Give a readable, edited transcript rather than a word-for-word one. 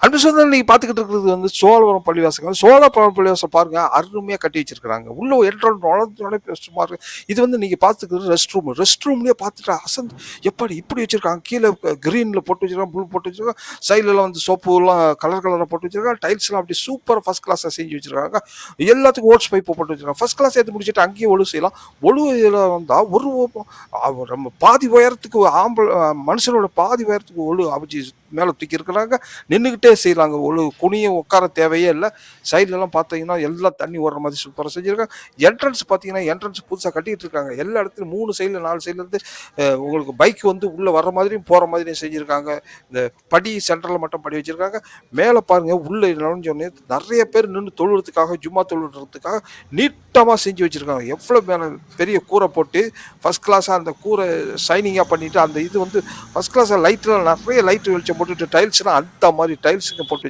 அன்பு சொந்தங்கள் நீங்க பார்த்துக்கிட்டு இருக்கிறது வந்து சோழவரம் பள்ளிவாசல். சோழவரம் பள்ளிவாசல் பாருங்க, அருமையா கட்டி வச்சிருக்காங்க. உள்ள என்ட்ரன்ஸ் நுழைஞ்ச சும்மா இருக்கு. இது வந்து நீங்க பார்த்துக்கிறது ரெஸ்ட் ரூம். ரெஸ்ட் ரூம்லயே பார்த்துட்டு அசந்து எப்படி இப்படி வச்சிருக்காங்க. கீழே கிரீன்ல போட்டு வச்சிருக்காங்க, ப்ளூ போட்டு வச்சிருக்காங்க. சைட்லலாம் வந்து சோப்பு எல்லாம் கலர் கலரா போட்டு வச்சிருக்காங்க. டைல்ஸ் எல்லாம் அப்படி சூப்பரா ஃபர்ஸ்ட் கிளாஸா செஞ்சு வச்சிருக்காங்க. எல்லாத்துக்கும் ஓட்ஸ் பைப் போட்டு வச்சிருக்காங்க. ஃபர்ஸ்ட் கிளாஸ் எடுத்து முடிச்சுட்டு அங்கேயே ஒழு செய்யலாம். ஒழு இதுல வந்தா நம்ம பாதி உயரத்துக்கு மனுஷனோட பாதி உயரத்துக்கு ஒழு அமைச்சு மேல தூக்கி இருக்கிறாங்க. நின்றுக்கிட்டே செய்யலாங்க. ஒரு குனியும் உட்கார தேவையே இல்லை. சைட்லலாம் பார்த்தீங்கன்னா எல்லாம் தண்ணி ஓடுற மாதிரி சூப்பராக செஞ்சுருக்காங்க. என்ட்ரன்ஸ் பார்த்தீங்கன்னா என்ட்ரன்ஸ் புதுசாக கட்டிகிட்டு இருக்காங்க. எல்லா இடத்துலையும் 3 சைடில் 4 சைட்லேருந்து உங்களுக்கு பைக் வந்து உள்ளே வர்ற மாதிரியும் போகிற மாதிரியும் செஞ்சுருக்காங்க. இந்த படி சென்டரில் மட்டும் படி வச்சுருக்காங்க. மேலே பாருங்கள், உள்ளே நுழைஞ்சோடனே நிறைய பேர் நின்று தொழுறதுக்காக, ஜும்மா தொழுறதுக்காக நீட்டமாக செஞ்சு வச்சுருக்காங்க. எவ்வளோ மேலே பெரிய கூரை போட்டு ஃபஸ்ட் கிளாஸாக அந்த கூரை ஷைனிங்காக பண்ணிவிட்டு அந்த இது வந்து ஃபஸ்ட் கிளாஸாக லைட்டில் நிறைய லைட் வெளிச்சம் போட்டுட்டு டைல்ஸ்லாம் அந்த மாதிரி டைல்ஸுங்க போட்டு